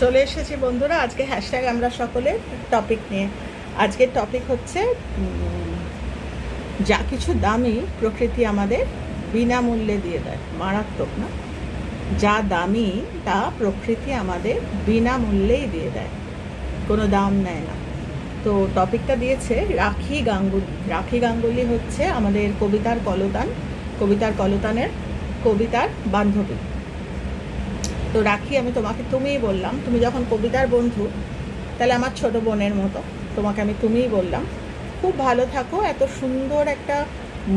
চলে এসেছি বন্ধুরা আজকে হ্যাশট্যাগ আমরা সকলের টপিক নিয়ে। আজকের টপিক হচ্ছে যা কিছু দামি প্রকৃতি আমাদের বিনামূল্যে দিয়ে দেয়। মারাত্মক না? যা দামি তা প্রকৃতি আমাদের বিনামূল্যেই দিয়ে দেয়, কোনো দাম নেয় না। তো টপিকটা দিয়েছে রাখি গাঙ্গুলি। রাখি গাঙ্গুলি হচ্ছে আমাদের কবিতার কলতানের কবিতার বান্ধবী। তো রাখি, আমি তোমাকে তুমিই বললাম। তুমি যখন কবিতার বন্ধু, তাহলে আমার ছোট বোনের মতো তোমাকে আমি তুমিই বললাম। খুব ভালো থাকো। এত সুন্দর একটা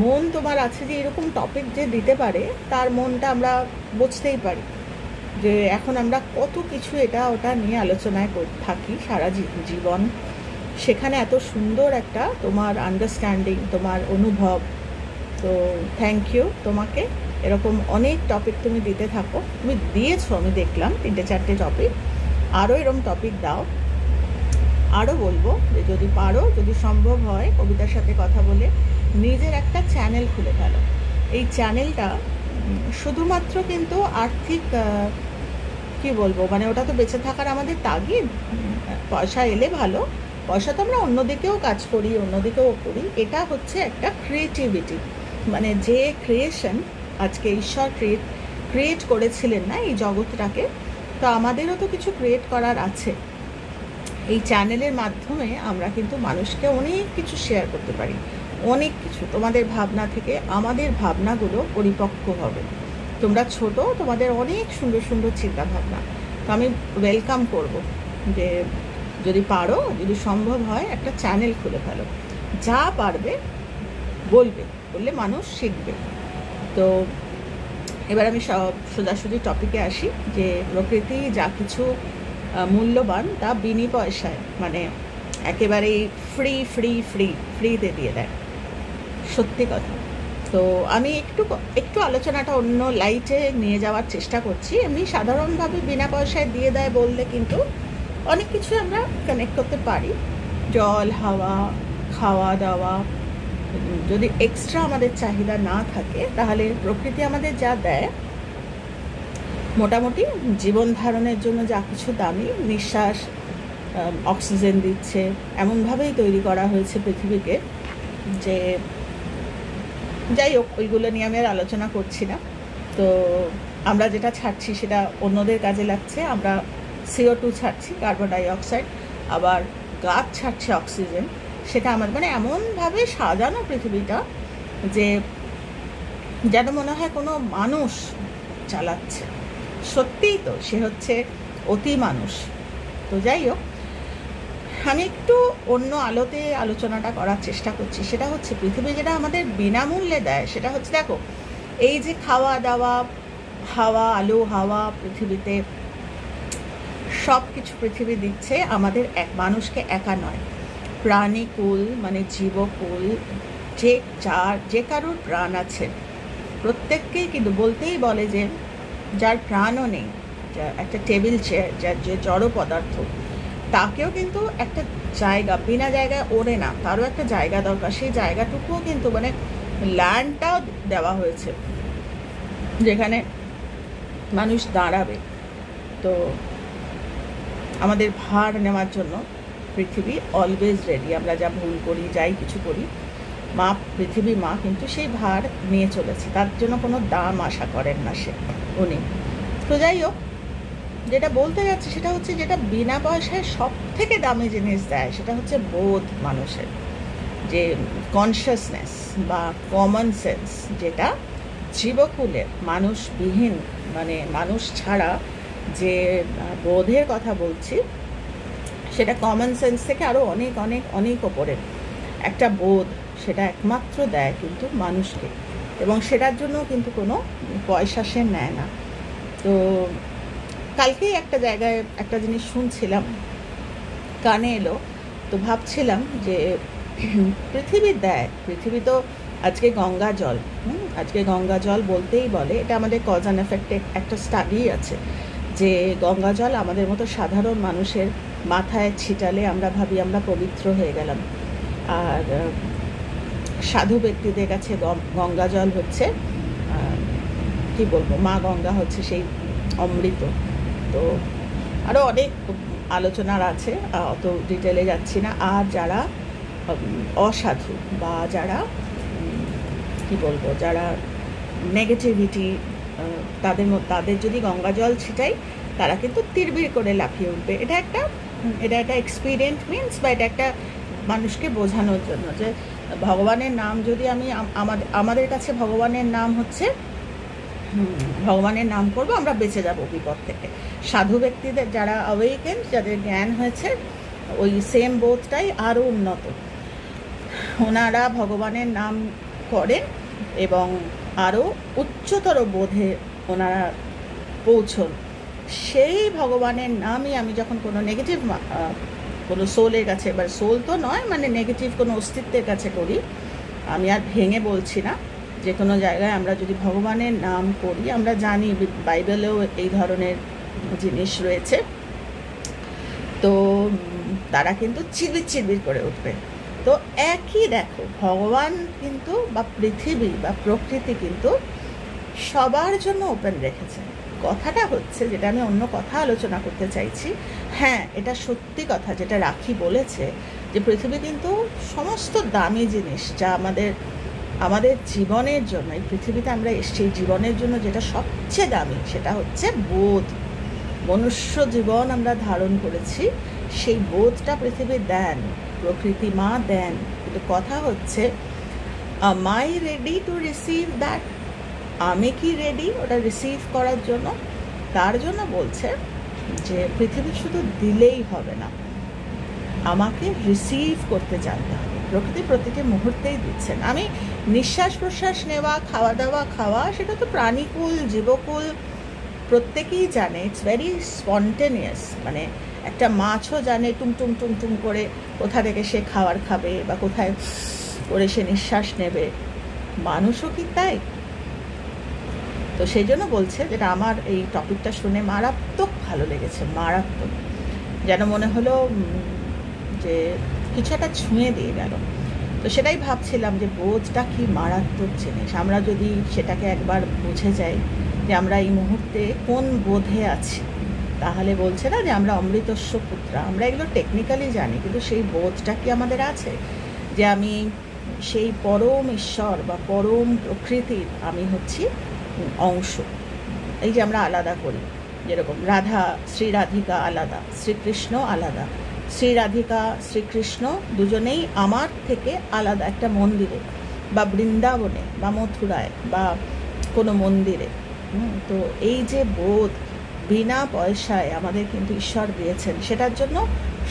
মন তোমার আছে যে এরকম টপিক যে দিতে পারে, তার মনটা আমরা বুঝতেই পারি যে এখন আমরা কত কিছু এটা ওটা নিয়ে আলোচনায় থাকি সারা জীবন। সেখানে এত সুন্দর একটা তোমার আন্ডারস্ট্যান্ডিং, তোমার অনুভব। তো থ্যাংক ইউ তোমাকে। এরকম অনেক টপিক তুমি দিতে থাকো। তুমি দিয়েছো, আমি দেখলাম 3-4টে টপিক। আরও এরকম টপিক দাও। আরও বলবো যে যদি পারো, যদি সম্ভব হয়, কবিতার সাথে কথা বলে নিজের একটা চ্যানেল খুলে ফেলো। এই চ্যানেলটা শুধুমাত্র কিন্তু আর্থিক কি বলবো, মানে ওটা তো বেঁচে থাকার আমাদের তাগিদ। পয়সা এলে ভালো, পয়সা তো আমরা অন্যদিকেও কাজ করি, অন্যদিকেও করি। এটা হচ্ছে একটা ক্রিয়েটিভিটি, মানে যে ক্রিয়েশন আজকে ঈশ্বর ক্রিয়েট করেছিলেন না এই জগৎটাকে, তো আমাদেরও তো কিছু ক্রিয়েট করার আছে। এই চ্যানেলের মাধ্যমে আমরা কিন্তু মানুষকে অনেক কিছু শেয়ার করতে পারি, অনেক কিছু। তোমাদের ভাবনা থেকে আমাদের ভাবনাগুলো পরিপক্ক হবে। তোমরা ছোট, তোমাদের অনেক সুন্দর সুন্দর চিন্তা ভাবনা। তো আমি ওয়েলকাম করব যে যদি পারো, যদি সম্ভব হয়, একটা চ্যানেল খুলে ফেলো। যা পারবে বললে মানুষ শিখবে। তো এবার আমি সোজাসুজি টপিকে আসি যে প্রকৃতি যা কিছু মূল্যবান তা বিনি পয়সায়, মানে একেবারেই ফ্রিতে দিয়ে দেয়। সত্যি কথা। তো আমি একটু আলোচনাটা অন্য লাইটে নিয়ে যাওয়ার চেষ্টা করছি। এমনি সাধারণভাবে বিনা পয়সায় দিয়ে দেয় বললে কিন্তু অনেক কিছু আমরা কানেক্ট করতে পারি। জল, হাওয়া, খাওয়া দাওয়া, যদি এক্সট্রা আমাদের চাহিদা না থাকে, তাহলে প্রকৃতি আমাদের যা দেয়, মোটামুটি জীবন ধারণের জন্য যা কিছু দামি, নিঃশ্বাস, অক্সিজেন দিচ্ছে, এমনভাবেই তৈরি করা হয়েছে পৃথিবীকে যে যাই হোক, ওইগুলো নিয়ে আমি আর আলোচনা করছি না। তো আমরা যেটা ছাড়ছি সেটা অন্যদের কাজে লাগছে। আমরা CO2 ছাড়ছি, কার্বন ডাইঅক্সাইড, আবার গাছ ছাড়ছে অক্সিজেন। সেটা আমার মানে এমনভাবে সাজানো পৃথিবীটা যে যেন মনে হয় কোনো মানুষ চালাচ্ছে। সত্যিই তো, সে হচ্ছে অতি মানুষ। তো যাই হোক, আমি একটু অন্য আলোতে আলোচনাটা করার চেষ্টা করছি। সেটা হচ্ছে পৃথিবী যেটা আমাদের বিনামূল্যে দেয়, সেটা হচ্ছে দেখো, এই যে খাওয়া দাওয়া, হাওয়া, আলো, হাওয়া, পৃথিবীতে সব কিছু পৃথিবী দিচ্ছে আমাদের, এক মানুষকে একা নয়, প্রাণীকুল মানে জীবকুল, যে কারোর প্রাণ আছে প্রত্যেককেই কিন্তু বলতেই বলে যে যার প্রাণও নেই, একটা টেবিল চেয়ার, যার যে জড় পদার্থ, তাকেও কিন্তু একটা জায়গা, বিনা জায়গায় ওড়ে না, তারও একটা জায়গা দরকার। সেই জায়গাটুকুও কিন্তু মানে ল্যান্ডটাও দেওয়া হয়েছে যেখানে মানুষ দাঁড়াবে। তো আমাদের ভার নেওয়ার জন্য পৃথিবী অলওয়েজ রেডি। আমরা যা ভুল করি, যাই কিছু করি, পৃথিবী মা কিন্তু সেই ভার নিয়ে চলেছে। তার জন্য কোনো দাম আশা করেন না উনি। তো যাই হোক, যেটা বলতে যাচ্ছে সেটা হচ্ছে যেটা বিনা পয়সায় সব থেকে দামি জিনিস দেয়, সেটা হচ্ছে বোধ মানুষের, যে কনসিয়াসনেস বা কমন সেন্স, যেটা জীবকুলের মানুষবিহীন, মানে মানুষ ছাড়া যে বোধের কথা বলছি, সেটা কমন সেন্স থেকে আরও অনেক অনেক অনেক ওপরের একটা বোধ। সেটা একমাত্র দেয় কিন্তু মানুষকে, এবং সেটার জন্য কিন্তু কোনো পয়সা সে নেয় না। তো কালকেই একটা জায়গায় একটা জিনিস শুনছিলাম, কানে এলো, তো ভাবছিলাম যে পৃথিবী তো আজকে গঙ্গা জল, আজকে গঙ্গা জল বলতেই বলে, এটা আমাদের কজ অ্যান্ড এফেক্টে একটা স্টাডি আছে যে গঙ্গা জল আমাদের মতো সাধারণ মানুষের মাথায় ছিটালে আমরা ভাবি আমরা পবিত্র হয়ে গেলাম, আর সাধু ব্যক্তিদের কাছে গঙ্গা জল হচ্ছে কি বলবো, মা গঙ্গা হচ্ছে সেই অমৃত। তো আরও অনেক আলোচনার আছে, অত ডিটেলে যাচ্ছি না। আর যারা অসাধু বা যারা কি বলবো, যারা নেগেটিভিটি, তাদের যদি গঙ্গা জল ছিটাই তারা কিন্তু তিরবির করে লাফিয়ে উঠবে। এটা একটা এক্সপিরিয়েন্স মিনস, বা এটা একটা মানুষকে বোঝানোর জন্য যে ভগবানের নাম যদি আমি আমাদের কাছে ভগবানের নাম হচ্ছে, ভগবানের নাম করবো, আমরা বেঁচে যাব বিপদ থেকে। সাধু ব্যক্তিদের যারা অ্যাওয়েকেন, যাদের জ্ঞান হয়েছে, ওই সেম বোধটাই আরও উন্নত, ওনারা ভগবানের নাম করেন এবং আরও উচ্চতর বোধে ওনারা পৌঁছন। সেই ভগবানের নামই আমি যখন কোনো নেগেটিভ কোনো সোলের কাছে, বা সোল তো নয়, মানে নেগেটিভ কোনো অস্তিত্বের কাছে করি, আমি আর ভেঙে বলছি না, যে কোনো জায়গায় আমরা যদি ভগবানের নাম করি, আমরা জানি বাইবেলেও এই ধরনের জিনিস রয়েছে, তো তারা কিন্তু চিরবির চিরবির করে উঠবে। তো একই দেখো, ভগবান কিন্তু বা পৃথিবী বা প্রকৃতি কিন্তু সবার জন্য ওপেন রেখেছে। কথাটা হচ্ছে, যেটা আমি অন্য কথা আলোচনা করতে চাইছি, হ্যাঁ এটা সত্যি কথা যেটা রাখি বলেছে, যে পৃথিবী কিন্তু সমস্ত দামি জিনিস যা আমাদের জীবনের জন্য, এই পৃথিবীতে আমরা এসেছি জীবনের জন্য, যেটা সবচেয়ে দামি সেটা হচ্ছে বোধ। মনুষ্য জীবন আমরা ধারণ করেছি, সেই বোধটা পৃথিবী দেন, প্রকৃতি মা দেন। কিন্তু কথা হচ্ছে, am I ready to receive that? আমি কি রেডি ওটা রিসিভ করার জন্য? তার জন্য বলছে যে পৃথিবী শুধু দিলেই হবে না, আমাকে রিসিভ করতে জানতে হবে। প্রকৃতি প্রতিটি মুহূর্তেই দিচ্ছেন। আমি নিঃশ্বাস প্রশ্বাস নেওয়া, খাওয়া দাওয়া খাওয়া, সেটা তো প্রাণীকুল জীবকুল প্রত্যেকেই জানে, ইটস ভেরি স্পন্টেনিয়াস। মানে একটা মাছও জানে টুমটুম টুমটুম করে কোথা থেকে সে খাবার খাবে বা কোথায় করে সে নিঃশ্বাস নেবে। মানুষও কি তাই? তো সেই জন্য বলছে, যেটা আমার এই টপিকটা শুনে মারাত্মক ভালো লেগেছে, মারাত্মক, যেন মনে হলো যে কিছু একটা ছুঁয়ে দিয়ে গেল। তো সেটাই ভাবছিলাম যে বোধটা কি মারাত্মক জিনিস। আমরা যদি সেটাকে একবার বুঝে যাই যে আমরা এই মুহূর্তে কোন বোধে আছি, তাহলে বলছে না যে আমরা অমৃতস্য পুত্রা, আমরা এগুলো টেকনিক্যালি জানি, কিন্তু সেই বোধটা কি আমাদের আছে যে আমি সেই পরম ঈশ্বর বা পরম প্রকৃতির আমি হচ্ছি অংশ। এই যে আমরা আলাদা করি, যেরকম রাধা শ্রী রাধিকা আলাদা, শ্রীকৃষ্ণ আলাদা, শ্রী রাধিকা শ্রীকৃষ্ণ দুজনেই আমার থেকে আলাদা একটা মন্দিরে বা বৃন্দাবনে বা মথুরায় বা কোনো মন্দিরে। তো এই যে বোধ বিনা পয়সায় আমাদের কিন্তু ঈশ্বর দিয়েছেন, সেটার জন্য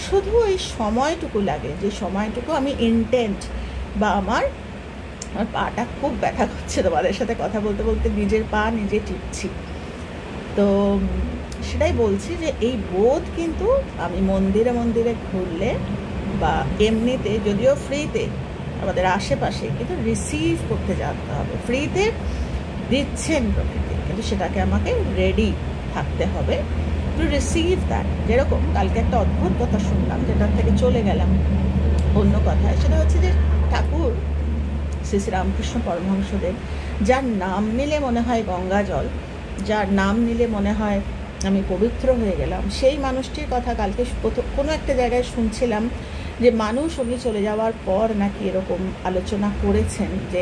শুধু এই সময়টুকু লাগে, যে সময়টুকু আমি ইন্টেন্ট বা আমার পাটা খুব ব্যথা করছে তোমাদের সাথে কথা বলতে বলতে, নিজের পা নিজে টিপছি। তো সেটাই বলছি যে এই বোধ কিন্তু আমি মন্দিরে মন্দিরে ঘুরলে বা এমনিতে, যদিও ফ্রিতে আমাদের আশেপাশে, কিন্তু রিসিভ করতে জানতে হবে। ফ্রিতে দিচ্ছেন প্রকৃতি, কিন্তু সেটাকে আমাকে রেডি থাকতে হবে টু রিসিভ দ্যাট। যেরকম কালকে একটা অদ্ভুত কথা শুনলাম, যেটার থেকে চলে গেলাম অন্য কথায়, সেটা হচ্ছে যে ঠাকুর শ্রী শ্রী রামকৃষ্ণ পরমহংসদেব, যার নাম নিলে মনে হয় গঙ্গা জল, যার নাম নিলে মনে হয় আমি পবিত্র হয়ে গেলাম, সেই মানুষটির কথা কালকে কোনো একটা জায়গায় শুনছিলাম, যে মানুষ উনি চলে যাওয়ার পর নাকি এরকম আলোচনা করেছেন যে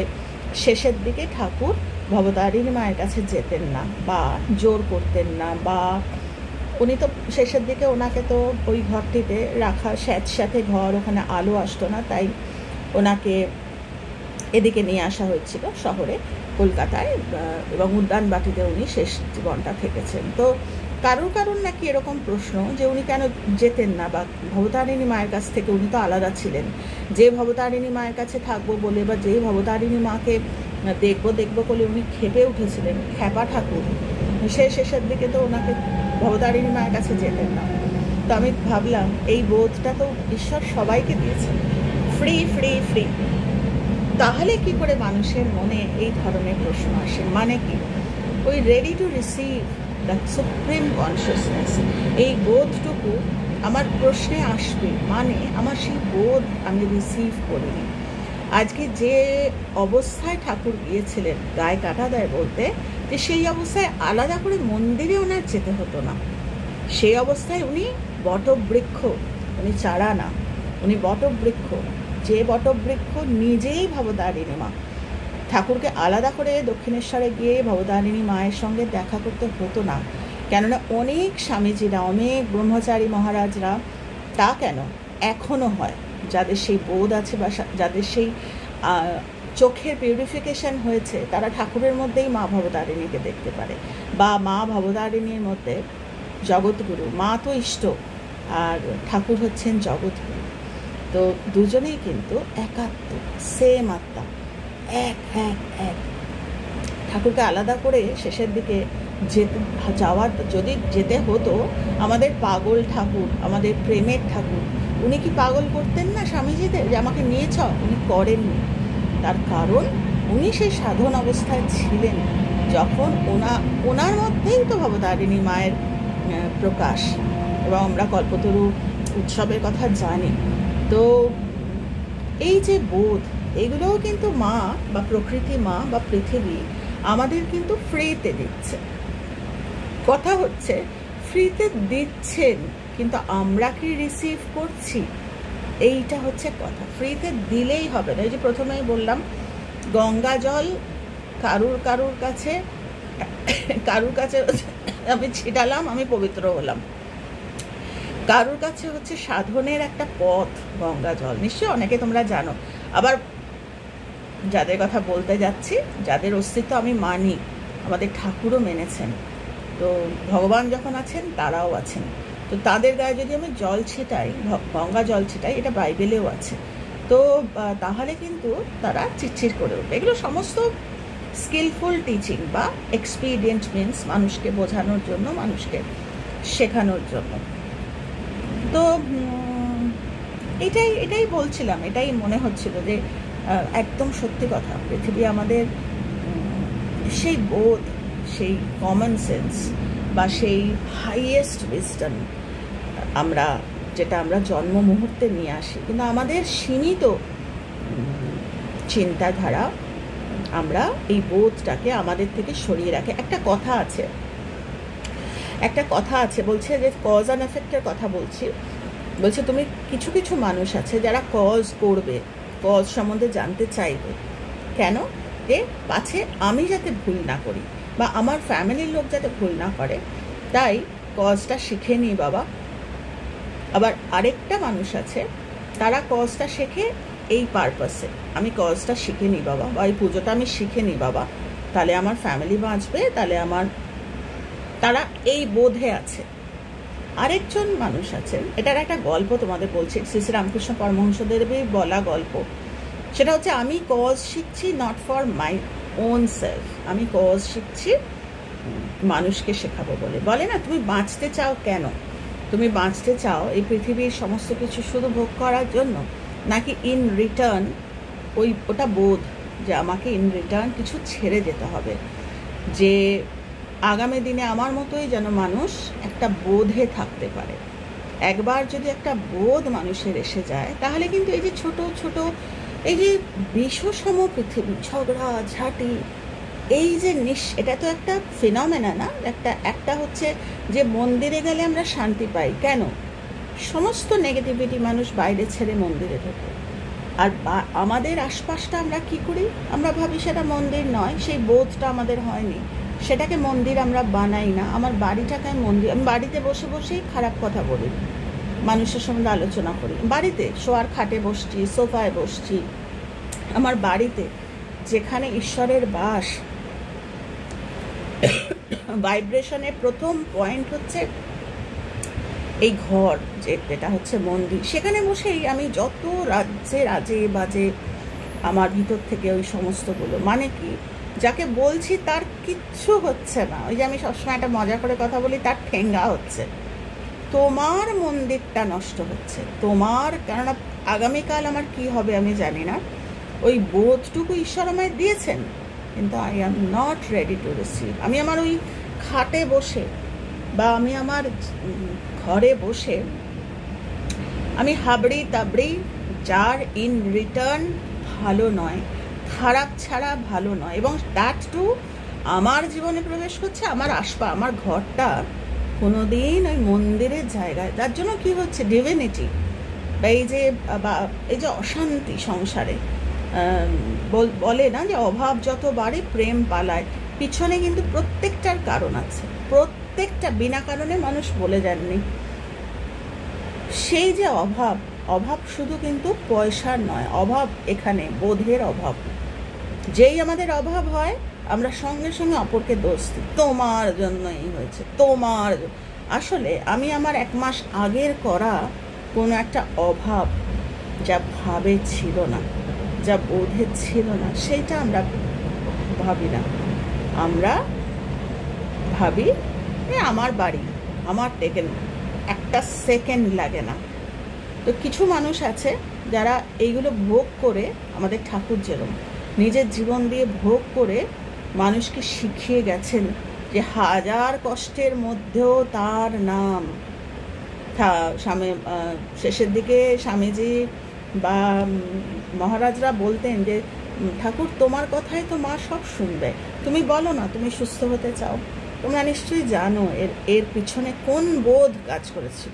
শেষের দিকে ঠাকুর ভবতারিণী মায়ের কাছে যেতেন না বা জোর করতেন না, বা উনি তো শেষের দিকে ওনাকে তো ওই ঘরটিতে রাখা, স্যাঁতস্যাঁতে ঘর, ওখানে আলো আসতো না, তাই ওনাকে এদিকে নিয়ে আসা হয়েছিল শহরে, কলকাতায়, এবং উদ্যানবাটিতে উনি শেষ জীবনটা থেকেছেন। তো কারুর নাকি এরকম প্রশ্ন যে উনি কেন যেতেন না, বা ভবতারিণী মায়ের কাছ থেকে উনি তো আলাদা ছিলেন, যে ভবতারিণী মায়ের কাছে থাকবো বলে বা যে ভবতারিণী মাকে দেখবো বলে উনি খেপে উঠেছিলেন, খ্যাপা ঠাকুর, শেষের দিকে তো ওনাকে ভবতারিণী মায়ের কাছে যেতেন না। তো আমি ভাবলাম এই বোধটা তো ঈশ্বর সবাইকে দিয়েছেন, ফ্রি ফ্রি ফ্রি। তাহলে কি করে মানুষের মনে এই ধরনের প্রশ্ন আসে? মানে কি, ওই ready to receive the supreme consciousness, এই বোধটুকু আমার প্রশ্নে আসবে, মানে আমার সেই বোধ আমি রিসিভ করিনি। আজকে যে অবস্থায় ঠাকুর গিয়েছিলেন, গায়ে কাটা দেয় বলতে, যে সেই অবস্থায় আলাদা করে মন্দিরে ওনার যেতে হতো না, সেই অবস্থায় উনি বটবৃক্ষ, উনি চারা না, উনি বটবৃক্ষ, যে বটবৃক্ষ নিজেই ভবতারিণী মা। ঠাকুরকে আলাদা করে দক্ষিণেশ্বরে গিয়ে ভবতারিণী মায়ের সঙ্গে দেখা করতে হতো না, কেননা অনেক স্বামীজিরা, অনেক ব্রহ্মচারী মহারাজরা, তা কেন এখনও হয়, যাদের সেই বোধ আছে বা যাদের সেই চোখের পিউরিফিকেশন হয়েছে, তারা ঠাকুরের মধ্যেই মা ভবতারিণীকে দেখতে পারে, বা মা ভবতারিণীর মধ্যে জগৎগুরু। মা তো ইষ্ট আর ঠাকুর হচ্ছেন জগৎগুরু। তো দুজনেই কিন্তু একাত্ম, সেম আত্মা, এক এক এক। ঠাকুরকে আলাদা করে শেষের দিকে যাওয়ার, যদি যেতে হতো, আমাদের পাগল ঠাকুর, আমাদের প্রেমের ঠাকুর, উনি কি পাগল করতেন না স্বামীজিদের যে আমাকে নিয়ে চ? উনি করেননি। তার কারণ উনি সেই সাধন অবস্থায় ছিলেন যখন ওনার মধ্যেই তো ভবতারিণী মায়ের প্রকাশ। এবং আমরা কল্পতরু উৎসবের কথা জানি। তো এই যে বোধ, এগুলোও কিন্তু মা বা প্রকৃতি, মা বা পৃথিবী আমাদের কিন্তু ফ্রিতে দিচ্ছে। কথা হচ্ছে ফ্রিতে দিচ্ছেন, কিন্তু আমরা কি রিসিভ করছি? এইটা হচ্ছে কথা। ফ্রিতে দিলেই হবে না। এই যে প্রথমেই বললাম, গঙ্গা জল কারুর কাছে আমি ছিটালাম, আমি পবিত্র হলাম। কারুর কাছে হচ্ছে সাধনের একটা পথ গঙ্গা জল, নিশ্চয়ই অনেকে তোমরা জানো। আবার যাদের কথা বলতে যাচ্ছি, যাদের অস্তিত্ব আমি মানি, আমাদের ঠাকুরও মেনেছেন, তো ভগবান যখন আছেন তারাও আছেন, তো তাদের গায়ে যদি আমি জল ছিটাই, গঙ্গা জল ছিটাই, এটা বাইবেলেও আছে, তো তাহলে কিন্তু তারা চিরচির করে উঠবে। এগুলো সমস্ত স্কিলফুল টিচিং বা এক্সপিরিয়েন্ট মিনস, মানুষকে বোঝানোর জন্য, মানুষকে শেখানোর জন্য। তো এটাই বলছিলাম, এটাই মনে হচ্ছিল যে একদম সত্যি কথা। পৃথিবী আমাদের সেই বোধ, সেই কমন সেন্স বা সেই হাইয়েস্ট উইজডম যেটা আমরা জন্ম মুহূর্তে নিয়ে আসি, কিন্তু আমাদের সীমিত চিন্তাধারা আমরা এই বোধটাকে আমাদের থেকে সরিয়ে রাখে। একটা কথা আছে বলছে যে কজ অ্যান্ড এফেক্টের কথা বলছে তুমি কিছু মানুষ আছে যারা কজ করবে, কজ সম্বন্ধে জানতে চাইবে, কেন? যে পাছে আমি যাতে ভুল না করি বা আমার ফ্যামিলির লোক যাতে ভুল না করে, তাই কজটা শিখে নিই বাবা। আবার আরেকটা মানুষ আছে, তারা কজটা শেখে এই পারপাসে, আমি কজটা শিখে নিই বাবা, বা এই পুজোটা আমি শিখে নিই বাবা, তাহলে আমার ফ্যামিলি বাঁচবে, তাহলে তারা এই বোধে আছে। আরেকজন মানুষ আছেন, এটার একটা গল্প তোমাদের বলছি, শ্রী শ্রী রামকৃষ্ণ পরমহংসদেবের বলা গল্প। সেটা হচ্ছে, আমি কজ শিখছি not for my own self, আমি কজ শিখছি মানুষকে শেখাবো বলে। বলে না, তুমি বাঁচতে চাও কেন? তুমি বাঁচতে চাও এই পৃথিবীর সমস্ত কিছু শুধু ভোগ করার জন্য, নাকি ইন রিটার্ন ওটা বোধ যে আমাকে ইন রিটার্ন কিছু ছেড়ে যেতে হবে, যে আগামী দিনে আমার মতোই যেন মানুষ একটা বোধে থাকতে পারে। একবার যদি একটা বোধ মানুষের এসে যায়, তাহলে কিন্তু এই যে ছোট ছোট এই যে বিশ্বসম পৃথিবী, ঝগড়া ঝাঁটি, এই যে এটা তো একটা ফিনোমেনা না? একটা হচ্ছে যে মন্দিরে গেলে আমরা শান্তি পাই, কেন? সমস্ত নেগেটিভিটি মানুষ বাইরে ছেড়ে মন্দিরে ঢোকে। আর আমাদের আশপাশটা আমরা কি করি? আমরা ভাবি সেটা মন্দির নয়, সেই বোধটা আমাদের হয়নি, সেটাকে মন্দির আমরা বানাই না। আমার বাড়িটাকে মন্দির, আমি বাড়িতে বসে বসেই খারাপ কথা বলি, মানুষের সঙ্গে আলোচনা করি, বাড়িতে শোয়ার খাটে বসছি, সোফায় বসছি, আমার বাড়িতে যেখানে ঈশ্বরের বাস। ভাইব্রেশনের প্রথম পয়েন্ট হচ্ছে এই ঘর, যেটা হচ্ছে মন্দির, সেখানে বসেই আমি যত রাজে বাজে আমার ভিতর থেকে ওই সমস্তগুলো, মানে কি, যাকে বলছি তার কিচ্ছু হচ্ছে না। ওই যে আমি সবসময় একটা মজা করে কথা বলি, তার ঠেঙ্গা হচ্ছে, তোমার মন্দিরটা নষ্ট হচ্ছে তোমার। কেননা আগামীকাল আমার কি হবে আমি জানি না, ওই বোধটুকু ঈশ্বর আমায় দিয়েছেন, কিন্তু I am not ready to receive. আমি আমার ওই খাটে বসে বা আমি আমার ঘরে বসে আমি হাবড়ি তাবড়ি, যার ইন রিটার্ন ভালো নয়, খারাপ ছাড়া ভালো নয়, এবং দ্যাট টু আমার জীবনে প্রবেশ করছে, আমার আমার ঘরটা কোনোদিন ওই মন্দিরের জায়গায়, যার জন্য কি হচ্ছে, ডিভিনিটি বা এই যে অশান্তি সংসারে, বলে না যে অভাব যত বাড়ে প্রেম পালায়, পিছনে কিন্তু প্রত্যেকটার কারণ আছে, প্রত্যেকটা, বিনা কারণে মানুষ বলে যাননি। সেই যে অভাব শুধু কিন্তু পয়সার নয়, অভাব এখানে বোধের অভাব। যেই আমাদের অভাব হয় আমরা সঙ্গে সঙ্গে অপরকে দোষ দিই, তোমার জন্যই হয়েছে, তোমার। আসলে আমি আমার 1 মাস আগের করা কোনো একটা অভাব, যা ভাবে ছিল না, যা বোধে ছিল না, সেইটা আমরা ভাবি না। আমরা ভাবি আমার বাড়ি, আমার টেকেন, একটা সেকেন্ড লাগে না। তো কিছু মানুষ আছে যারা এইগুলো ভোগ করে, আমাদের ঠাকুর যেরকম নিজের জীবন দিয়ে ভোগ করে মানুষকে শিখিয়ে গেছেন যে হাজার কষ্টের মধ্যেও তার নাম। শেষের দিকে স্বামীজি বা মহারাজরা বলতেন যে ঠাকুর তোমার কথাই তো মা সব শুনবে, তুমি বলো না তুমি সুস্থ হতে চাও। তোমরা নিশ্চয়ই জানো এর পিছনে কোন বোধ কাজ করেছিল,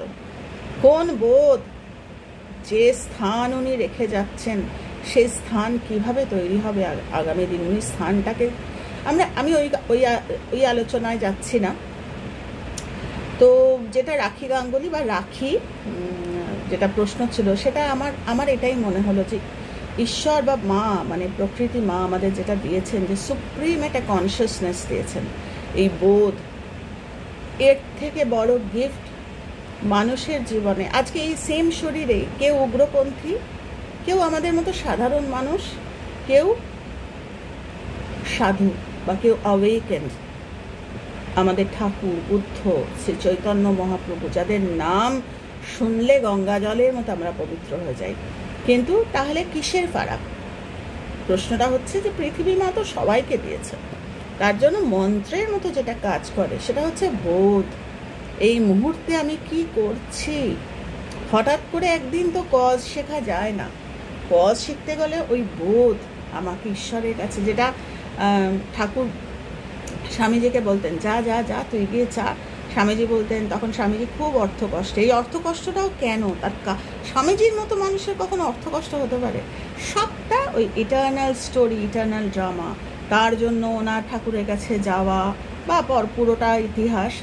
কোন বোধ। যে স্থান উনি রেখে যাচ্ছেন সেই স্থান কিভাবে তৈরি হবে আগামী দিন, উনি স্থানটাকে আমি ওই আলোচনায় যাচ্ছি না। তো যেটা রাখি গাঙ্গুলি বা রাখি, যেটা প্রশ্ন ছিল, সেটা আমার এটাই মনে হলো যে ঈশ্বর বা মা, মানে প্রকৃতি মা আমাদের যেটা দিয়েছেন, যে সুপ্রিম একটা কনসিয়াসনেস দিয়েছেন, এই বোধ, এর থেকে বড় গিফট মানুষের জীবনে। আজকে এই সেম শরীরে কেউ উগ্রপন্থী, কেউ আমাদের মতো সাধারণ মানুষ, কেউ সাধু বা কেউ অ্যাওয়েকেন্ড। আমাদের ঠাকুর, বুদ্ধ, শ্রী চৈতন্য মহাপ্রভু, যাদের নাম শুনলে গঙ্গা জলের মতো আমরা পবিত্র হয়ে যাই। কিন্তু তাহলে কিসের ফারাক? প্রশ্নটা হচ্ছে যে পৃথিবী মা তো সবাইকে দিয়েছে, তার জন্য মন্ত্রের মতো যেটা কাজ করে সেটা হচ্ছে বোধ। এই মুহূর্তে আমি কি করছি? হঠাৎ করে একদিন তো কজ শেখা যায় না। কজ শিখতে গেলে ওই বোধ আমাকে ঈশ্বরের কাছে, যেটা ঠাকুর স্বামীজিকে বলতেন, যা যা যা তুই গিয়ে চা। স্বামীজি বলতেন, তখন স্বামীজি খুব অর্থকষ্ট। এই অর্থকষ্টটাও কেন? তার স্বামীজির মতো মানুষের কখনো অর্থকষ্ট হতে পারে? সবটা ওই ইটার্নাল স্টোরি, ইটার্নাল ড্রামা। তার জন্য ওনার ঠাকুরের কাছে যাওয়া বা পুরোটা ইতিহাস।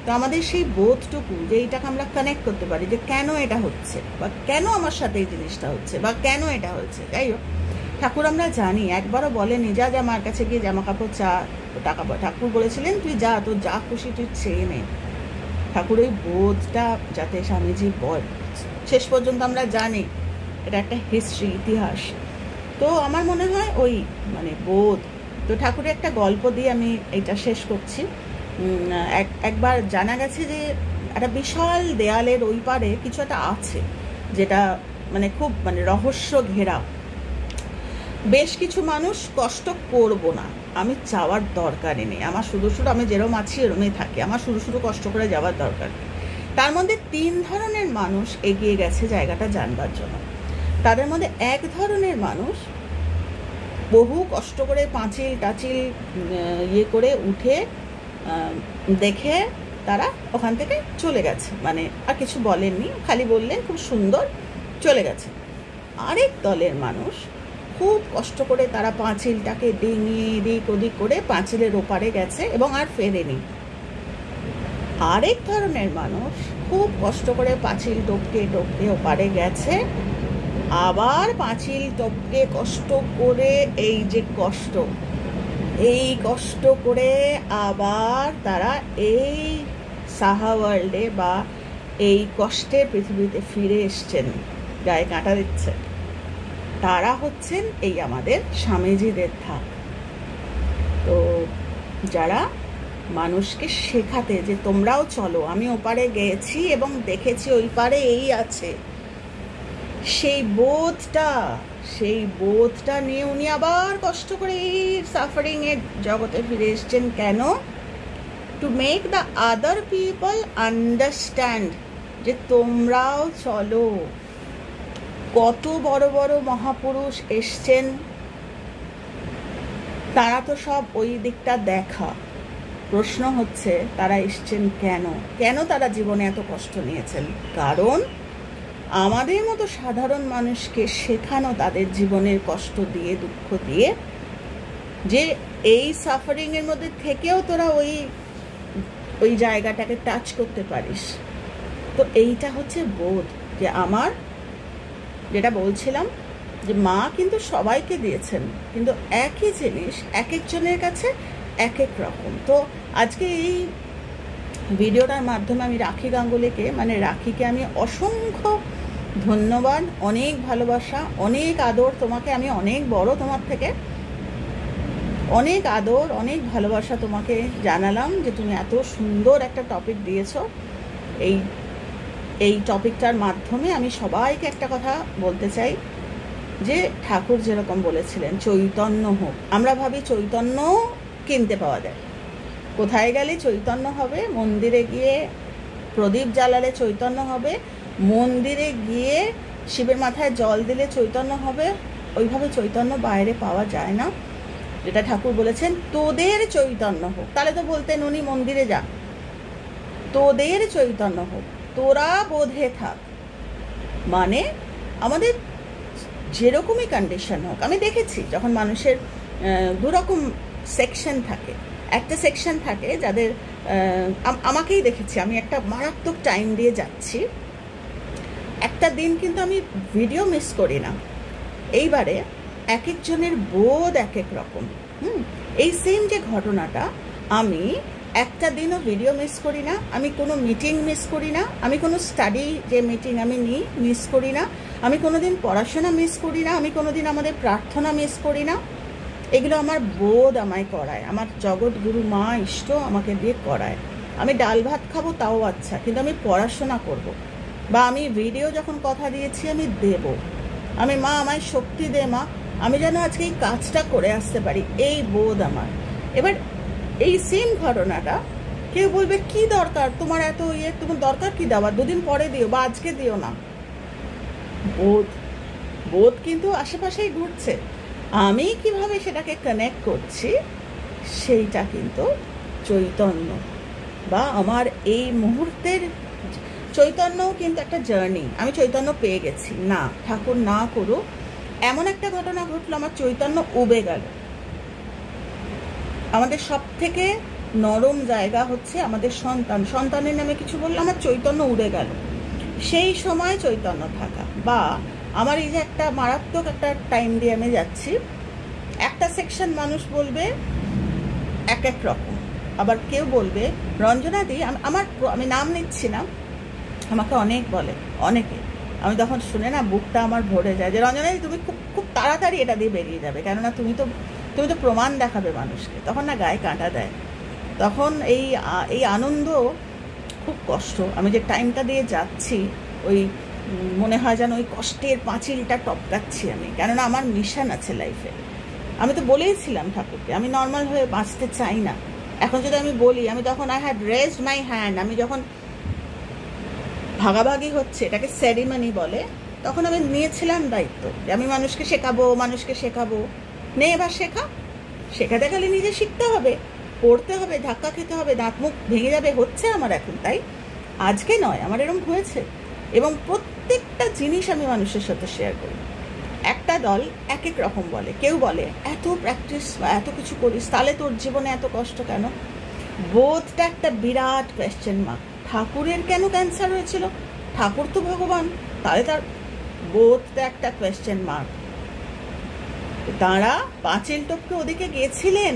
তো আমাদের সেই বোধটুকু, যে এইটাকে আমরা কানেক্ট করতে পারি, যে কেন এটা হচ্ছে, বা কেন আমার সাথে এই জিনিসটা হচ্ছে, বা কেন এটা হচ্ছে। যাই হোক, ঠাকুর আমরা জানি, একবারও বলেনি যা যা মার কাছে গিয়ে জামা কাপড় চা, টাকা। ঠাকুর বলেছিলেন তুই যা, তোর যা খুশি তুই চেয়ে নে। ঠাকুর ওই বোধটা যাতে স্বামীজি বল, শেষ পর্যন্ত আমরা জানি এটা একটা হিস্ট্রি, ইতিহাস। তো আমার মনে হয় ওই মানে বোধ। তো ঠাকুরের একটা গল্প দিয়ে আমি এটা শেষ করছি। একবার জানা গেছে যে একটা বিশাল দেয়ালের ওই পারে কিছু একটা আছে, যেটা মানে খুব মানে রহস্য ঘেরা। বেশ কিছু মানুষ কষ্ট করব না, আমি যাওয়ার দরকারই নেই, আমার শুধু আমি যেরকম আছি এরমই থাকি, আমার শুধু কষ্ট করে যাওয়ার দরকার। তার মধ্যে 3 ধরনের মানুষ এগিয়ে গেছে জায়গাটা জানবার জন্য। তাদের মধ্যে এক ধরনের মানুষ বহু কষ্ট করে পাঁচিল টাচিল করে উঠে দেখে তারা ওখান থেকে চলে গেছে, মানে আর কিছু বলেননি, খালি বললেন খুব সুন্দর, চলে গেছে। আরেক দলের মানুষ খুব কষ্ট করে তারা পাঁচিলটাকে ডিঙিয়ে এদিক ওদিক করে পাঁচিলের ওপারে গেছে এবং আর ফেরেনি। আরেক ধরনের মানুষ খুব কষ্ট করে পাঁচিল টপকে টপকে ওপারে গেছে, আবার পাঁচিল টপকে কষ্ট করে, এই যে কষ্ট, এই কষ্ট করে আবার তারা এই সাহা ওয়ার্ল্ডে বা এই কষ্টের পৃথিবীতে ফিরে এসছেন, গায়ে কাঁটা দিচ্ছে। তারা হচ্ছেন এই আমাদের স্বামীজিদের ধাক। তো যারা মানুষকে শেখাতে যে তোমরাও চলো, আমি ওপারে গেছি এবং দেখেছি ওই পারে এই আছে, সেই বোধটা নিয়ে উনি আবার কষ্ট করে এই সাফারিং এর জগতে ফিরে এসছেন। কেন? To make the other people understand যে তোমরাও চলো। কত বড় বড় মহাপুরুষ এসছেন, তারা তো সব ওই দিকটা দেখা, প্রশ্ন হচ্ছে তারা এসছেন কেন, কেন তারা জীবনে এত কষ্ট নিয়েছেন? কারণ আমাদের মতো সাধারণ মানুষকে শেখানো তাদের জীবনের কষ্ট দিয়ে, দুঃখ দিয়ে, যে এই সাফারিংয়ের মধ্যে থেকেও তোরা ওই জায়গাটাকে টাচ করতে পারিস। তো এইটা হচ্ছে বোধ, যে আমার যেটা বলছিলাম যে মা কিন্তু সবাইকে দিয়েছেন, কিন্তু একই জিনিস এক একজনের কাছে এক এক রকম। তো আজকে এই ভিডিওটার মাধ্যমে আমি রাখি গাঙ্গুলিকে, মানে রাখিকে আমি অসংখ্য ধন্যবাদ, অনেক ভালোবাসা, অনেক আদর। তোমাকে আমি অনেক বড়, তোমার থেকে অনেক আদর, অনেক ভালোবাসা তোমাকে জানালাম যে তুমি এত সুন্দর একটা টপিক দিয়েছো। এই টপিকটার মাধ্যমে আমি সবাইকে একটা কথা বলতে চাই, যে ঠাকুর যেরকম বলেছিলেন চৈতন্য হোক। আমরা ভাবি চৈতন্য কিনতে পাওয়া যায়, কোথায় গেলে চৈতন্য হবে? মন্দিরে গিয়ে প্রদীপ জ্বালালে চৈতন্য হবে, মন্দিরে গিয়ে শিবের মাথায় জল দিলে চৈতন্য হবে। ওইভাবে চৈতন্য বাইরে পাওয়া যায় না। যেটা ঠাকুর বলেছেন তোদের চৈতন্য হোক, তাহলে তো বলতেন উনি মন্দিরে যা, তোদের চৈতন্য হোক, তোরা বোধে থাক। মানে আমাদের যেরকমই কন্ডিশন হোক, আমি দেখেছি যখন মানুষের দুরকম সেকশন থাকে, একটা সেকশন থাকে যাদের, আমাকেই দেখেছি, আমি একটা মারাত্মক টাইম দিয়ে যাচ্ছি, একটা দিন কিন্তু আমি ভিডিও মিস করি না। এইবারে এক একজনের বোধ এক এক রকম। এই সেম যে ঘটনাটা, আমি একটা দিনও ভিডিও মিস করি না, আমি কোনো মিটিং মিস করি না, আমি কোনো স্টাডি যে মিটিং আমি নিই মিস করি না, আমি কোনো দিন পড়াশোনা মিস করি না, আমি কোনো দিন আমাদের প্রার্থনা মিস করি না। এগুলো আমার বোধ আমায় করায়, আমার জগৎগুরু মা ইষ্ট আমাকে দিয়ে করায়। আমি ডাল ভাত খাবো তাও আচ্ছা, কিন্তু আমি পড়াশোনা করব, বা আমি ভিডিও যখন কথা দিয়েছি আমি দেব, আমি মা আমায় শক্তি দে মা, আমি যেন আজকে এই কাজটা করে আসতে পারি, এই বোধ আমার। এবার এই সেম ঘটনাটা কেউ বলবে কি দরকার তোমার এত তোমার দরকার কি দেওয়ার, দুদিন পরে দিও বা আজকে দিও না। বোধ কিন্তু আশেপাশেই ঘুরছে, আমি কিভাবে সেটাকে কানেক্ট করছি সেইটা কিন্তু চৈতন্য, বা আমার এই মুহূর্তের চৈতন্যও কিন্তু একটা জার্নি। আমি চৈতন্য পেয়ে গেছি না, ঠাকুর না করুক এমন একটা ঘটনা ঘটলো, আমার চৈতন্য উবে গেল। আমাদের সব থেকে নরম জায়গা হচ্ছে আমাদের সন্তান, সন্তানের নামে কিছু বললে আমার চৈতন্য উড়ে গেল। সেই সময় চৈতন্য থাকা, বা আমার এই যে একটা মারাত্মক একটা টাইম দিয়ে আমি যাচ্ছি, একটা সেকশন মানুষ বলবে এক এক রকম, আবার কেউ বলবে রঞ্জনাদি, আমি নাম নিচ্ছি না, আমাকে অনেক বলে, অনেকে, আমি তখন শুনে না বুকটা আমার ভরে যায় যে রঞ্জনাদি তুমি খুব খুব তাড়াতাড়ি এটা দিয়ে বেরিয়ে যাবে, কেননা তুমি তো প্রমাণ দেখাবে মানুষকে। তখন না গায়ে কাঁটা দেয়, তখন এই আনন্দ খুব কষ্ট। আমি যে টাইমটা দিয়ে যাচ্ছি, ওই মনে হয় যেন ওই কষ্টের পাঁচিলটা টপকাচ্ছি আমি, কেননা আমার মিশন আছে লাইফে। আমি তো বলেইছিলাম ঠাকুরকে আমি নর্মাল হয়ে বাঁচতে চাই না। এখন যদি আমি বলি, আমি তখন I had raised my hand, আমি যখন ভাগাভাগি হচ্ছে, এটাকে সেরিমনি বলে, তখন আমি নিয়েছিলাম দায়িত্ব যে আমি মানুষকে শেখাবো। নে এবার শেখাতে গেলে নিজে শিখতে হবে, পড়তে হবে, ধাক্কা খেতে হবে, দাঁত মুখ ভেঙে যাবে, হচ্ছে আমার এখন। তাই আজকে নয়, আমার এরকম হয়েছে, এবং প্রত্যেকটা জিনিস আমি মানুষের সাথে শেয়ার করি। একটা দল এক এক রকম বলে, কেউ বলে এত প্র্যাকটিস বা এত কিছু করিস তাহলে তোর জীবনে এত কষ্ট কেন? বোধটা একটা বিরাট কোয়েশ্চেন মার্ক। ঠাকুরের কেন ক্যান্সার হয়েছিল? ঠাকুর তো ভগবান, তাহলে তার বোধটা একটা কোয়েশ্চেন মার্ক। তাঁরা পাঁচিল টপকে ওদিকে গেছিলেন,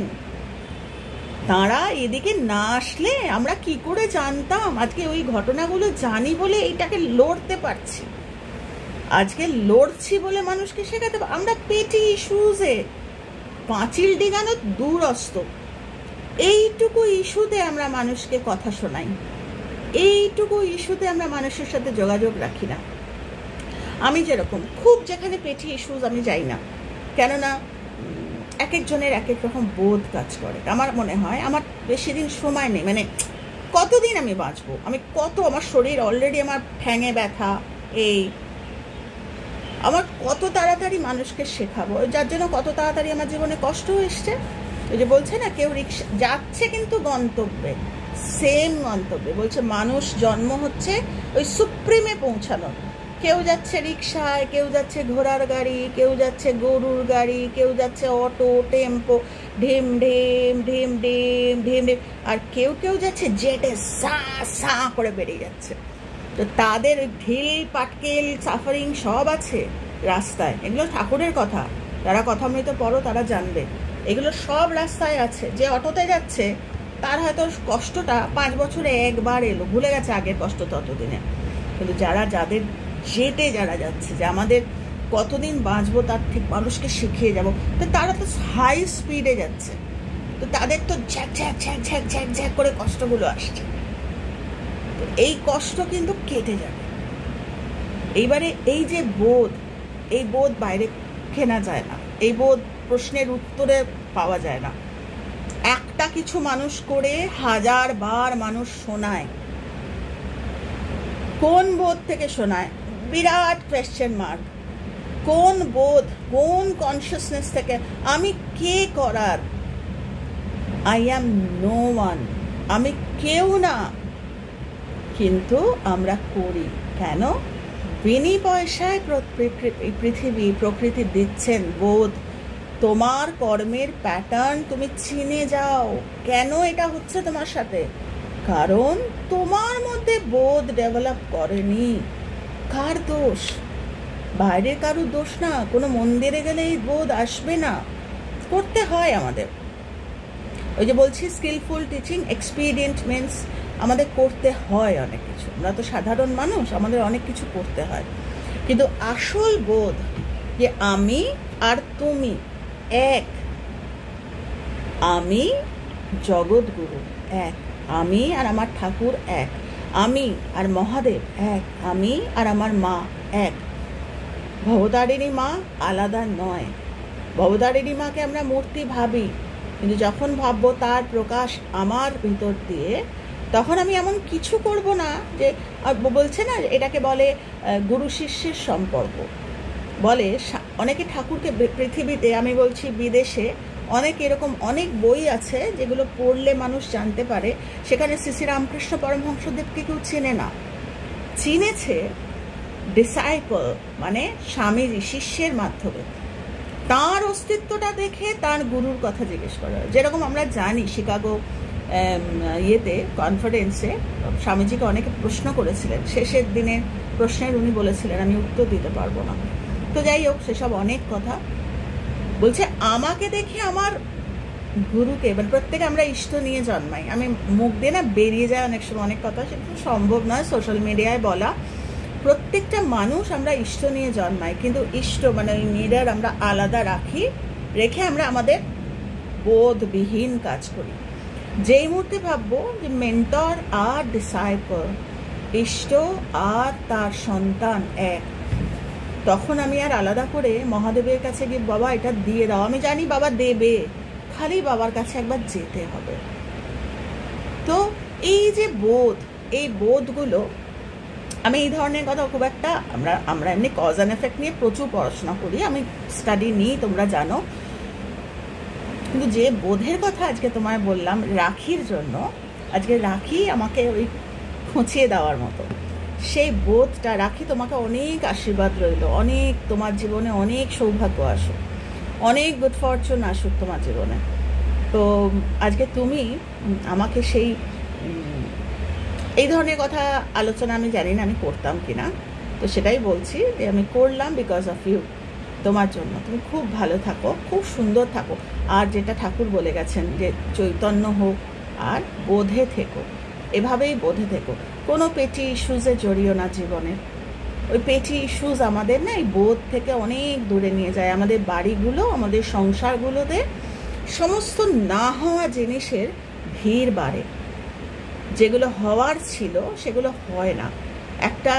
তাঁরা এদিকে না আসলে আমরা কি করে জানতাম? আজকে ওই ঘটনাগুলো জানি বলে এইটাকে লড়তে পারছি, আজকে লড়ছি বলে মানুষকে শেখাতে। আমরা পেটি ইস্যুজে পাঁচিল ডিঙানো দূরস্থ, এইটুকু ইস্যুতে আমরা মানুষকে কথা শোনাই, এইটুকু ইস্যুতে আমরা মানুষের সাথে যোগাযোগ রাখি না। আমি যেরকম খুব যেখানে পেটি ইস্যুজ আমি যাই না, কেননা এক একজনের এক এক রকম বোধ কাজ করে। আমার মনে হয় আমার বেশি দিন সময় নেই, মানে কতদিন আমি বাঁচবো, আমার শরীর অলরেডি, আমার ঠ্যাঙে ব্যথা, আমার কত তাড়াতাড়ি মানুষকে শেখাবো, যার জন্য কত তাড়াতাড়ি আমার জীবনে কষ্ট এসছে। ওই যে বলছে না, কেউ রিক্সা যাচ্ছে কিন্তু গন্তব্যে, সেম গন্তব্যে। বলছে মানুষ জন্ম হচ্ছে ওই সুপ্রিমে পৌঁছানোর। কেউ যাচ্ছে রিক্সায়, কেউ যাচ্ছে ঘোড়ার গাড়ি, কেউ যাচ্ছে গরুর গাড়ি, কেউ যাচ্ছে অটো, টেম্পো, ঢেম ঢেম ঢেম ঢেম ঢেম ঢেম, আর কেউ কেউ যাচ্ছে জেটে সা সা করে বেরিয়ে যাচ্ছে। তো তাদের ঢিল পাটকেল সাফারিং সব আছে রাস্তায়। এগুলো ঠাকুরের কথা, যারা কথামৃত পড়ো তারা জানবে। এগুলো সব রাস্তায় আছে। যে অটোতে যাচ্ছে তার হয়তো কষ্টটা 5 বছরে একবার এলো, ভুলে গেছে আগের কষ্ট ততদিনে। কিন্তু যাদের জেটে যারা যাচ্ছে, যে আমাদের কতদিন বাঁচবো তার ঠিক মানুষকে শিখিয়ে যাব, তো তারা তো হাই স্পিডে যাচ্ছে। তো তাদের তো ঝ্যাক ঝ্যাক ঝ্যাক ঝ্যাক ঝ্যাক ঝ্যাক করে কষ্টগুলো আসছে। তো এই কষ্ট কিন্তু কেটে যাবে। এইবারে এই যে বোধ, এই বোধ বাইরে কেনা যায় না। এই বোধ প্রশ্নের উত্তরে পাওয়া যায় না। একটা কিছু মানুষ করে 1000 বার মানুষ শোনায়। কোন বোধ থেকে শোনায়? বিরাট কোয়েশ্চেন মার্ক। কোন বোধ, কোন কনসিয়াসনেস থেকে? আমি কে করার? I am no one. আমি কেউ না, কিন্তু আমরা করি কেন? বিনি পয়সায় পৃথিবী প্রকৃতি দিচ্ছেন বোধ। তোমার কর্মের প্যাটার্ন তুমি চিনে যাও। কেন এটা হচ্ছে তোমার সাথে? কারণ তোমার মধ্যে বোধ ডেভেলপ করেনি। কার দোষ? বাইরে কারুর দোষ না। কোনো মন্দিরে গেলে এই বোধ আসবে না। করতে হয় আমাদের। ওই যে বলছি স্কিলফুল টিচিং, এক্সপিরিয়েন্ট মিনস আমাদের করতে হয় অনেক কিছু। আমরা তো সাধারণ মানুষ, আমাদের অনেক কিছু করতে হয়। কিন্তু আসল বোধ যে আমি আর তুমি এক, আমি জগৎগুরু এক, আমি আর আমার ঠাকুর এক, আমি আর মহাদেব এক, আমি আর আমার মা এক। ভবতারিণী মা আলাদা নয়। ভবতারিণী মাকে আমরা মূর্তি ভাবি, কিন্তু যখন ভাববো তার প্রকাশ আমার ভিতর দিয়ে, তখন আমি এমন কিছু করব না যে, বলছে না এটাকে বলে গুরু শিষ্যের সম্পর্ক। বলে অনেকে ঠাকুরকে পৃথিবীতে, আমি বলছি বিদেশে, অনেক এরকম অনেক বই আছে যেগুলো পড়লে মানুষ জানতে পারে সেখানে শ্রী শ্রী রামকৃষ্ণ পরমহংসদেবকে কেউ চেনে না। চিনেছে ডিসাইপল, মানে স্বামীজি, শিষ্যের মাধ্যমে। তার অস্তিত্বটা দেখে তার গুরুর কথা জিজ্ঞেস করা। যেরকম আমরা জানি শিকাগো কনফারেন্সে স্বামীজিকে অনেকে প্রশ্ন করেছিলেন, শেষের দিনে প্রশ্নের উনি বলেছিলেন আমি উত্তর দিতে পারবো না। তো যাই হোক, সেসব অনেক কথা বলছে। আমাকে দেখে আমার গুরুকে, মানে প্রত্যেকে আমরা ইষ্ট নিয়ে জন্মাই। আমি মুখ দিয়ে না বেরিয়ে যায় অনেক সময় অনেক কথা, সেটা সম্ভব নয় সোশ্যাল মিডিয়ায় বলা। প্রত্যেকটা মানুষ আমরা ইষ্ট নিয়ে জন্মাই, কিন্তু ইষ্ট মানে ওই মিরর আমরা আলাদা রেখে আমরা আমাদের বোধবিহীন কাজ করি। যেই মুহূর্তে ভাববো যে মেন্টর আর ডিসাইপল, ইষ্ট আর তার সন্তান এক, তখন আমি আর আলাদা করে মহাদেবের কাছে গিয়ে বাবা এটা দিয়ে দাও, আমি জানি বাবা দেবে, খালি বাবার কাছে একবার যেতে হবে। তো এই যে বোধ, এই বোধগুলো, আমি এই ধরনের কথা খুব একটা, আমরা এমনি কজ অ্যান্ড এফেক্ট নিয়ে প্রচুর পড়াশোনা করি, আমি স্টাডি নিই, তোমরা জানো। কিন্তু যে বোধের কথা আজকে তোমায় বললাম রাখির জন্য, আজকে রাখি আমাকে ওই খুঁচিয়ে দেওয়ার মতো, সেই বোধটা। রাখি তোমাকে অনেক আশীর্বাদ রইল, অনেক তোমার জীবনে অনেক সৌভাগ্য আসুক, অনেক গুড ফরচুন আসুক তোমার জীবনে। তো আজকে তুমি আমাকে সেই এই ধরনের কথা আলোচনা, আমি জানি না আমি করতাম কিনা, তো সেটাই বলছি যে আমি করলাম বিকজ অফ ইউ, তোমার জন্য। তুমি খুব ভালো থাকো, খুব সুন্দর থাকো। আর যেটা ঠাকুর বলে গেছেন যে চৈতন্য হোক আর বোধে থেকো, এভাবেই বোধে থেকো। কোনো পেটি ইস্যুজে জড়িও না জীবনে। ওই পেটি ইস্যুজ আমাদের না এই বোধ থেকে অনেক দূরে নিয়ে যায়। আমাদের বাড়িগুলো, আমাদের সংসারগুলোতে সমস্ত না হওয়া জিনিসের ভিড় বাড়ে। যেগুলো হওয়ার ছিল সেগুলো হয় না। একটা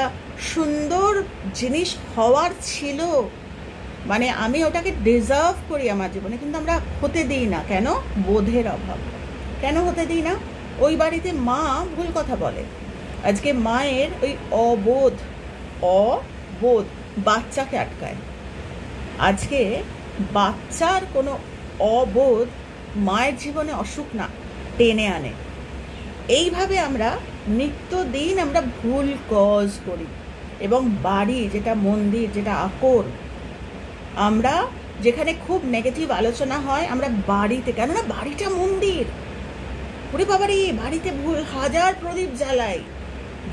সুন্দর জিনিস হওয়ার ছিল, মানে আমি ওটাকে ডিজার্ভ করি আমার জীবনে, কিন্তু আমরা হতে দিই না। কেন? বোধের অভাব। কেন হতে দিই না? ওই বাড়িতে মা ভুল কথা বলে, আজকে মায়ের ওই অবোধ বাচ্চাকে আটকায়। আজকে বাচ্চার কোনো অবোধ মায়ের জীবনে অসুখ না টেনে আনে। এইভাবে আমরা নিত্যদিন আমরা ভুল কজ করি, এবং বাড়ি যেটা মন্দির, যেটা আকর, আমরা যেখানে খুব নেগেটিভ আলোচনা হয় আমরা বাড়িতে, কেননা বাড়িটা মন্দির। ওরে বাবারে, বাড়িতে ভুল হাজার প্রদীপ জ্বালাই।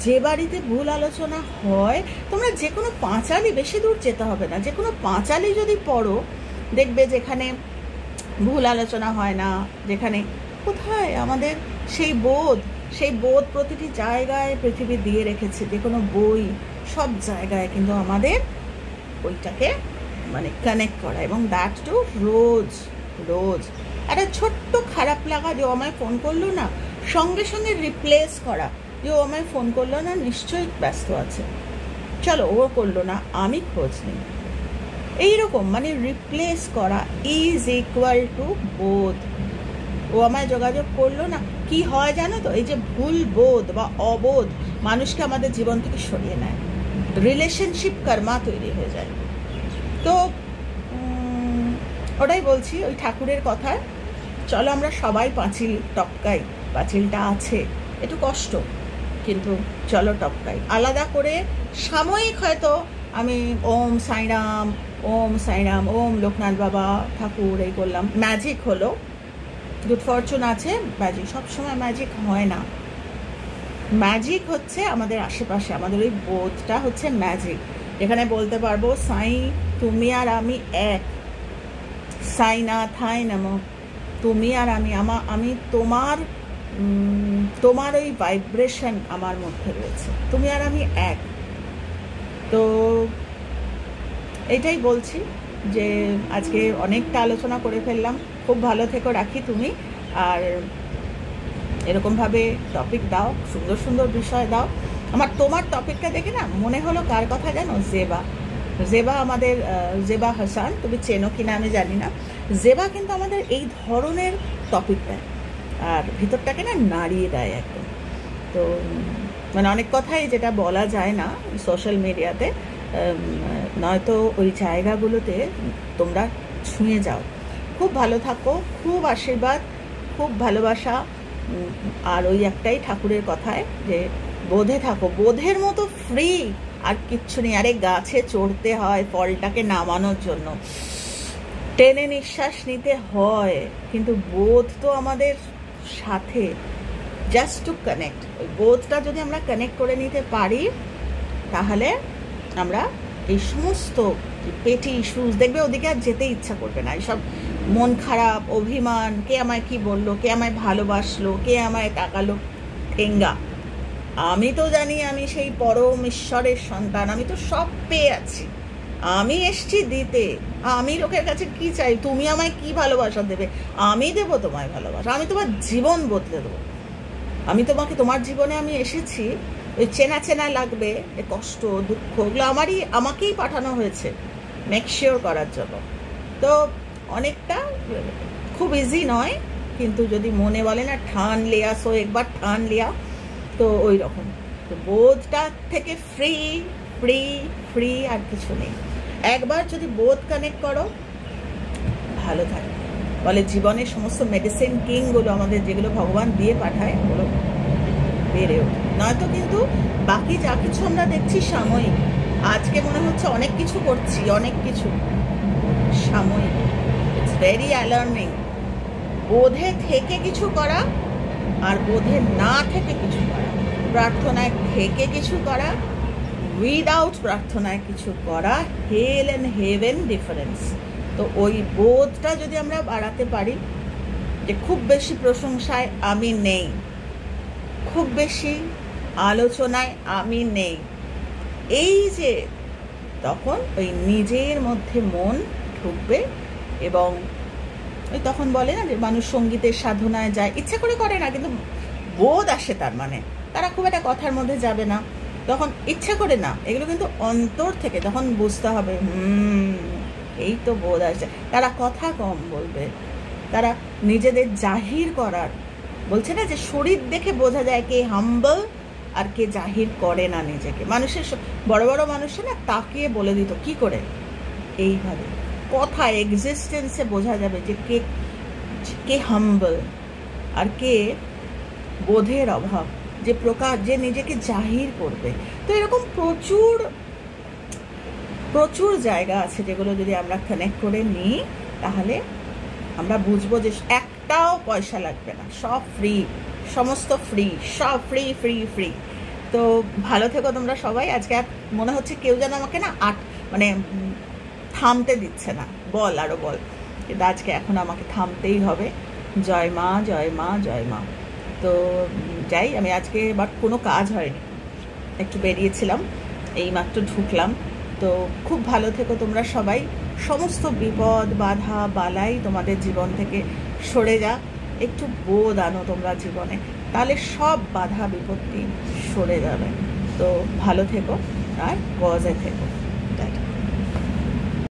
যে বাড়িতে ভুল আলোচনা হয়, তোমরা যে কোনো পাঁচালি, বেশি দূর যেতে হবে না, যে কোনো পাঁচালি যদি পড়ো, দেখবে যেখানে ভুল আলোচনা হয় না, যেখানে কোথায় আমাদের সেই বোধ প্রতিটি জায়গায় পৃথিবী দিয়ে রেখেছে, যে কোনো বই, সব জায়গায় কিন্তু আমাদের ওইটাকে মানে কানেক্ট করা, এবং দ্যাট টু রোজ রোজ। একটা ছোট্ট খারাপ লাগা, যে ও আমায় ফোন করলো না, সঙ্গে সঙ্গে রিপ্লেস করা, যে ও আমায় ফোন করলো না, নিশ্চয়ই ব্যস্ত আছে, চলো ও করলো না, আমি খোঁজ নিই। এইরকম মানে রিপ্লেস করা ইজ ইকুয়াল টু বোধ। ও আমায় যোগাযোগ করলো না, কি হয় জানো তো, এই যে ভুল বোধ বা অবোধ মানুষকে আমাদের জীবন থেকে সরিয়ে নেয়, রিলেশনশিপ কর্মা তৈরি হয়ে যায়। তো ওটাই বলছি, ওই ঠাকুরের কথায় চলো আমরা সবাই পাঁচিল টপকাই। পাঁচিলটা আছে, একটু কষ্ট, কিন্তু চলো টপকাই। আলাদা করে সাময়িক হয়তো আমি ওম সাইরাম, ওম সাইরাম, ওম লোকনাথ বাবা ঠাকুর এই করলাম, ম্যাজিক হলো, গুড ফরচুন আছে, ম্যাজিক সবসময় ম্যাজিক হয় না। ম্যাজিক হচ্ছে আমাদের আশেপাশে, আমাদের ওই বোধটা হচ্ছে ম্যাজিক, এখানে বলতে পারবো সাই তুমি আর আমি এক, সাই না থাই নামো, তুমি আর আমি তোমার ওই ভাইব্রেশন আমার মধ্যে রয়েছে, তুমি আর আমি এক। তো এটাই বলছি যে আজকে অনেকটা আলোচনা করে ফেললাম, খুব ভালো থেকো, রাখি তুমি। আর এরকমভাবে টপিক দাও, সুন্দর সুন্দর বিষয় দাও। তোমার টপিকটা দেখে না মনে হলো কার কথা জানো, জেবা আমাদের জেবা হাসান, তুমি চেনো কিনা আমি জানি না। জেবা কিন্তু আমাদের এই ধরনের টপিক দেয়, আর ভিতরটাকে না নাড়িয়ে দেয় একদম। তো মানে অনেক কথাই যেটা বলা যায় না সোশ্যাল মিডিয়াতে, নয়তো ওই জায়গাগুলোতে তোমরা ছুঁয়ে যাও। খুব ভালো থাকো, খুব আশীর্বাদ, খুব ভালোবাসা। আর ওই একটাই ঠাকুরের কথায় যে বোধে থাকো, বোধের মতো ফ্রি আর কিচ্ছু নেই। আরে গাছে চড়তে হয় ফলটাকে নামানোর জন্য, টেনে নিঃশ্বাস নিতে হয়, কিন্তু বোধ তো আমাদের সাথে, জাস্ট টু কানেক্ট। ওই বোধটা যদি আমরা কানেক্ট করে নিতে পারি, তাহলে আমরা এই সমস্ত পেটি ইস্যুস দেখবে, ওদিকে আর যেতে ইচ্ছা করবে না। এইসব মন খারাপ, অভিমান, কে আমায় কি বললো, কে আমায় ভালোবাসলো, কে আমায় তাকালো, ঠেঙ্গা। আমি তো জানি আমি সেই পরম ঈশ্বরের সন্তান, আমি তো সব পেয়ে আছি, আমি এসছি দিতে। আমি লোকের কাছে কি চাই, তুমি আমায় কি ভালোবাসা দেবে, আমি দেবো তোমায় ভালোবাসা, আমি তোমার জীবন বদলে দেবো। আমি তোমাকে, তোমার জীবনে আমি এসেছি, ওই চেনা চেনা লাগবে, এ কষ্ট দুঃখ ওগুলো আমাকেই পাঠানো হয়েছে মেক শিওর করার জন্য। তো অনেকটা খুব ইজি নয়, কিন্তু যদি মনে বলে না ঠান লিয়া, সো একবার ঠান লিয়া, তো ওই রকম। তো বোধটা থেকে ফ্রি ফ্রি ফ্রি আর কিছু নেই। একবার যদি বোধ কানেক্ট করো, ভালো থাকে। বলে জীবনের সমস্ত মেডিসিন কিংগুলো আমাদের যেগুলো ভগবান দিয়ে পাঠায়, ওগুলো বেড়ে ওঠে। নয়তো কিন্তু বাকি যা কিছু আমরা দেখছি সাময়িক। আজকে মনে হচ্ছে অনেক কিছু করছি, অনেক কিছু সাময়িক। It's very alarming. বোধে থেকে কিছু করা আর বোধে না থেকে কিছু করা, প্রার্থনায় থেকে কিছু করা, উইদাউট প্রার্থনায় কিছু করা, হেল অ্যান্ড হেভেন ডিফারেন্স। তো ওই বোধটা যদি আমরা বাড়াতে পারি, যে খুব বেশি প্রশংসায় আমি নেই, খুব বেশি আলোচনায় আমি নেই, এই যে তখন ওই নিজের মধ্যে মন ঢুকবে। এবং ওই তখন বলে না যে মানুষ সঙ্গীতের সাধনায় যায়, ইচ্ছা করে করে না, কিন্তু বোধ আসে, তার মানে তারা খুব একটা কথার মধ্যে যাবে না, তখন ইচ্ছা করে না, এগুলো কিন্তু অন্তর থেকে তখন বুঝতে হবে, এই তো বোধ আসছে। তারা কথা কম বলবে, তারা নিজেদের জাহির করার, বলছে না যে শরীর দেখে বোঝা যায় কে হাম্বল আর কে জাহির করে না নিজেকে। মানুষের বড় বড় মানুষের না তাকিয়ে বলে দিত কি করে, এইভাবে কথা এক্সিস্টেন্সে বোঝা যাবে যে কে কে হাম্বল, আর কে বোধের অভাব, যে প্রকাশ, যে নিজেকে জাহির করবে। তো এরকম প্রচুর প্রচুর জায়গা আছে যেগুলো যদি আমরা কানেক্ট করে নিই তাহলে আমরা বুঝবো যে একটাও পয়সা লাগবে না, সব ফ্রি, সমস্ত ফ্রি, সব ফ্রি ফ্রি ফ্রি। তো ভালো থেকো তোমরা সবাই। আজকে মনে হচ্ছে কেউ যেন আমাকে না মানে থামতে দিচ্ছে না, বল আরো বল, কিন্তু আজকে এখন আমাকে থামতেই হবে। জয় মা, জয় মা, জয় মা। তো যাই, আমি আজকে বাট কোনো কাজ হয়নি, একটু বেরিয়েছিলাম, এইমাত্র ঢুকলাম। তো খুব ভালো থেকো তোমরা সবাই। সমস্ত বিপদ বাধা বালাই তোমাদের জীবন থেকে সরে যা, একটু বোধ আনো তোমরা জীবনে, তাহলে সব বাধা বিপত্তি সরে যাবে। তো ভালো থেকো আর গজে থেকো।